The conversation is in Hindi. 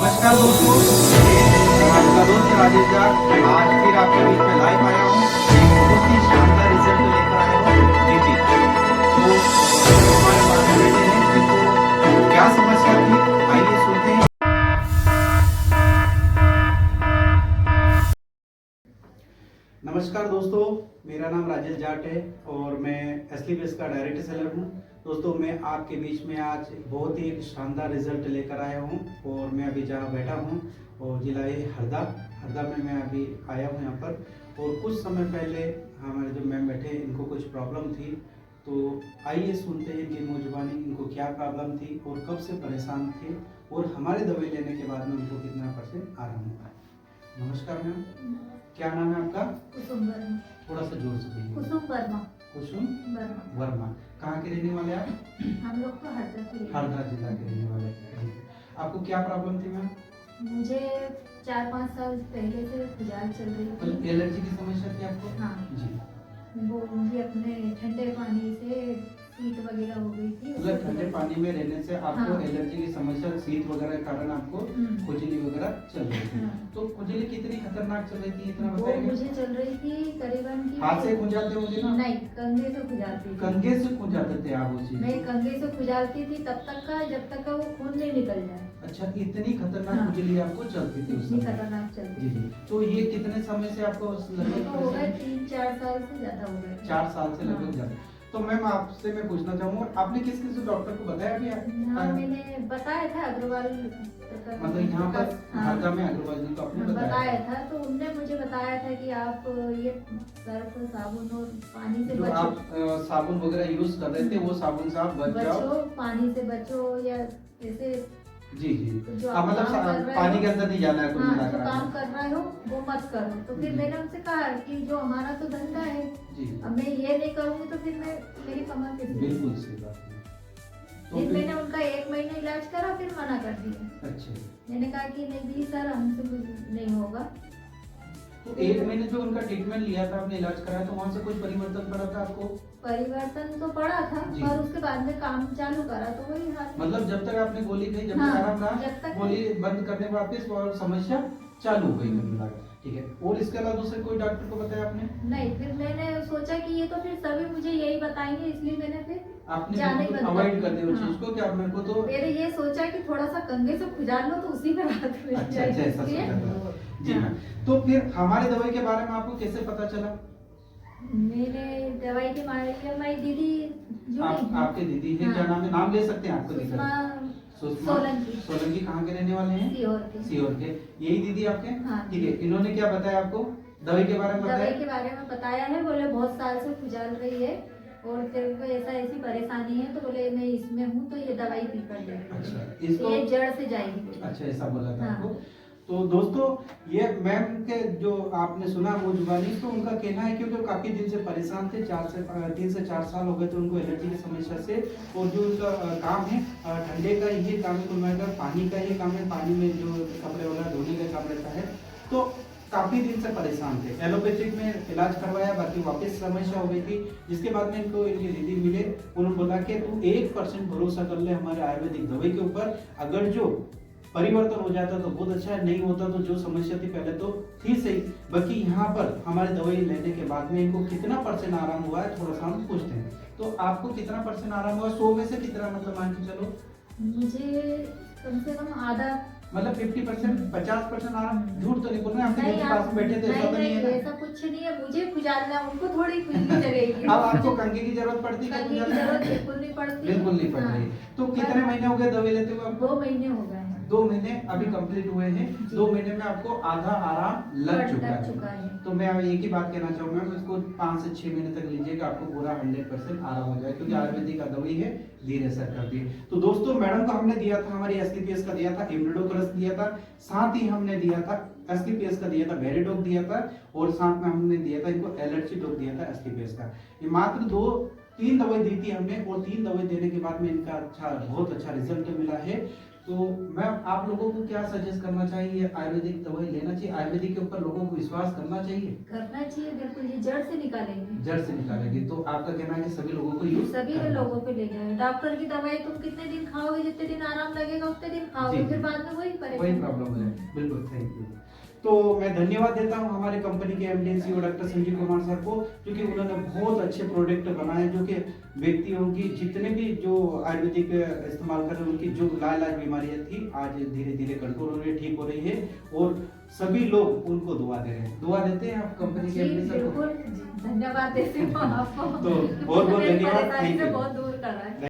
नमस्कार दोस्तों, मैं आपका दोस्त राजेश झा आज फिर आपके बीच में लाइव आया हूँ। एक बहुत ही शानदार रिजल्ट लेकर आया हूँ। देखिए, तो हमारे पास बेटे हैं जिनको क्या समस्या थी, आइए सुनते हैं। नमस्कार दोस्तों, मेरा नाम राजेश जाट है और मैं एसलीपीएस का डायरेक्ट सेलर हूँ। दोस्तों, मैं आपके बीच में आज बहुत ही एक शानदार रिजल्ट लेकर आया हूँ और मैं अभी जहाँ बैठा हूँ और जिला है हरदा में मैं अभी आया हूँ यहाँ पर। और कुछ समय पहले हमारे जो मैम बैठे इनको कुछ प्रॉब्लम थी, तो आइए सुनते हैं कि नौजवानी इनको क्या प्रॉब्लम थी और कब से परेशान थे और हमारे दवाई लेने के बाद में उनको कितना % आराम हुआ। नमस्कार मैम, क्या नाम है आपका? कुसुम वर्मा। थोड़ा सा जोर से बोलिए। कुसुम वर्मा। कुसुम वर्मा। कहाँ के रहने वाले आप? हम लोग तो हरदा के। हरदा जिला के रहने वाले हैं। आपको क्या प्रॉब्लम थी मैम? मुझे 4-5 साल पहले से खुजली चल रही थी। एलर्जी की समस्या थी आपको? हाँ जी। वो मुझे अपने ठंडे पानी से शीत वगैरह हो गई थी। मतलब ठंडे पानी में रहने से आपको हाँ। एलर्जी की समस्या, शीत वगैरह के कारण आपको खुजली वगैरह चल रही थी। तो खुजली कितनी खतरनाक चल रही थी, इतना वो बताइए। मुझे चल रही थी करीबन की। हाथ से खुजाते होंगे ना? नहीं, कंधे से खुजाती थी। कंधे से खुजाते थे आप? उसी मैं कंधे से खुजाती थी तब तक का, जब तक का वो खून नहीं निकल जाए। अच्छा, इतनी खतरनाक हाँ। खुजली आपको चलती थी उस इतनी समय? खतरनाक चलती जी थी। जी। तो ये कितने समय से आपको लगभग तो हो गए 3-4 साल से ज्यादा हो गए। 4 साल से लगभग हाँ। ज्यादा। तो मैम आपसे मैं पूछना चाहूंगा, आपने किस किस डॉक्टर को बताया भी? हाँ, मैंने बताया था अग्रवाल। मतलब यहाँ पर हाँ। हरदा में अग्रवाल जी को आपने बताया था, तो उनने मुझे बताया था कि आप ये सर्फ साबुन और पानी से जो बचो। आप साबुन वगैरह यूज कर रहे थे वो साबुन से आप बच जाओ। पानी से बचो या ऐसे। जी जी। जो हाँ, मतलब काम कर रहे पानी हो, के अंदर नहीं जाना है कुल हाँ, मिलाकर जो आपको। काम कर रहे हो वो मत करो। तो फिर जी। मैंने उनसे कहा कि जो हमारा तो धंधा है, जी। अब मैं ये नहीं करूँगी तो फिर मैं मेरी कमाई कैसे? बिल्कुल सही बात है। तो फिर फिर मैंने उनका 1 महीना इलाज करा, फिर मना कर दिया। अच्छा, मैंने कहा कि नहीं सर, हमसे कुछ नहीं होगा। तो 1 महीने जो उनका ट्रीटमेंट लिया था, आपने इलाज कराया, तो वहाँ से कुछ परिवर्तन पड़ा था आपको? परिवर्तन तो पड़ा था, जी। पर उसके बाद में काम चालू करा तो वही हाल। मतलब जब तक आपने गोली खाई, जब हाँ, तक आराम जब रहा, तक गोली बंद करने के वापस और समस्या चालू हो गई कुल मिलाकर। ठीक है। और इसके अलावा दूसरे कोई डॉक्टर को बताया आपने? नहीं, फिर मैंने सोचा कि ये तो फिर सभी मुझे यही बताएंगे, इसलिए मैंने फिर आपने जाना ही बंद कर अवॉइड कर दिया उस हाँ। चीज को कि आप मेरे को तो मैंने ये सोचा कि थोड़ा सा कंधे से खुजाल लो तो उसी में राहत मिल अच्छा जाएगी, अच्छा, ऐसा इसलिए। सोचा था। जी हाँ। मैम। तो फिर हमारे दवाई के बारे में आपको कैसे पता चला? मेरे दवाई के बारे में हमारी दीदी जुड़ी। आपके दीदी है? हाँ। क्या नाम है? नाम ले सकते हैं आपको? सुषमा सुषमा सोलंकी। सोलंकी। कहाँ के रहने वाले हैं? सीहोर के। सीहोर के। यही दीदी आपके? हाँ। ठीक है। इन्होंने क्या बताया आपको? दवाई के बारे में दवाई बताया? के बारे में बताया है, बोले बहुत साल से खुजल रही है और तेरे को ऐसी परेशानी है, तो बोले मैं इसमें हूँ तो ये दवाई पी कर ले। अच्छा, इसको ये जड़ से जाएगी। अच्छा, ऐसा बोला था हाँ। आपको। तो दोस्तों, ये मैम के जो आपने सुना वो जुबानी, तो उनका कहना है क्योंकि काफी दिन से परेशान थे, 3 से 4 साल हो गए थे उनको एलर्जी की समस्या से। और जो उनका काम है ठंडे का ही काम है, कुल मिलाकर पानी का ही काम है, पानी में जो कपड़े वगैरह धोने का काम रहता है। तो काफी दिन से परेशान थे, एलोपैथिक में इलाज करवाया, बाकी वापस समस्या हो गई थी। जिसके बाद में इनको इनकी दीदी मिले, उन्होंने बोला कि तू 1% भरोसा कर ले हमारे आयुर्वेदिक दवाई के ऊपर, अगर जो परिवर्तन हो जाता तो बहुत अच्छा है, नहीं होता तो जो समस्या थी पहले तो थी सही। बाकी यहाँ पर हमारी दवाई लेने के बाद में इनको कितना % आराम हुआ है थोड़ा सा हम पूछते हैं। तो आपको कितना % आराम हुआ? 100 में से कितना, मतलब मान के चलो? मुझे कम से कम आधा, मतलब 50%, 50% आराम? झूठ तो नहीं बोल रहे, आपके घर के पास में बैठे थे, ऐसा तो नहीं है ना? ऐसा कुछ नहीं है। मुझे खुजालना, उनको थोड़ी खुजली लगेगी। अब आपको कंघी की जरूरत पड़ती है? कंघी की जरूरत बिल्कुल नहीं पड़ती। बिल्कुल नहीं पड़ रही। तो कितने महीने हो गए दवाई लेते हुए आपको? 2 महीने हो गए हैं। 2 महीने अभी कंप्लीट हुए हैं। 2 महीने में आपको आधा आराम लग चुका है। तो मैं एक ही बात कहना चाहूंगा, इसको 5 से 6 महीने तक लीजिएगा, आपको पूरा 100% आराम हो जाए, क्योंकि आयुर्वेदिक का दवाई है, धीरे असर करती है। तो दोस्तों, मैडम को हमने दिया था, हमारी एसलीपीएस का दिया था, इम्यूनोग्लोबुलिन दिया था, साथ ही हमने दिया था एसलीपीएस का दिया था, वेरिडोक दिया था, और साथ में हमने दिया था इनको एलर्जी डोक दिया था एसलीपीएस का। ये मात्र 3 दवाई दी थी हमने, और 3 दवाई देने के बाद में इनका बहुत अच्छा रिजल्ट मिला है। तो मैम आप लोगों को क्या सजेस्ट करना चाहिए, आयुर्वेदिक दवाई लेना चाहिए, आयुर्वेदिक के ऊपर लोगों को विश्वास करना चाहिए? करना चाहिए बिल्कुल, ये जड़ से निकालेंगे। जड़ से निकालेंगे, तो आपका कहना है कि सभी लोगों को यूज सभी लोगों पे ले जाए। डॉक्टर की दवाई तुम कितने दिन खाओगे, जितने दिन आराम लगेगा उतने दिन खाओगे, जी, फिर जी। बाद में वही वही परेशानी। प्रॉब्लम है। बिल्कुल थैंक यू। तो मैं धन्यवाद देता हूं हमारे कंपनी के MD CEO doctor Sanjeev Kumar sir को, क्योंकि उन्होंने बहुत अच्छे प्रोडक्ट बनाए जो कि व्यक्तियों की जितने भी जो आयुर्वेदिक इस्तेमाल कर रहे हैं उनकी जो लाइलाज बीमारियां थी आज धीरे धीरे कंट्रोल हो रही है, ठीक हो रही है, और सभी लोग उनको दुआ दे रहे हैं। दुआ देते हैं आप कंपनी के जी एमडी सर को? बिल्कुल, धन्यवाद देती हूँ आपको। तो बहुत बहुत मेरी धन्यवाद, परेशानी थैंक से यू। बहुत दूर करा है।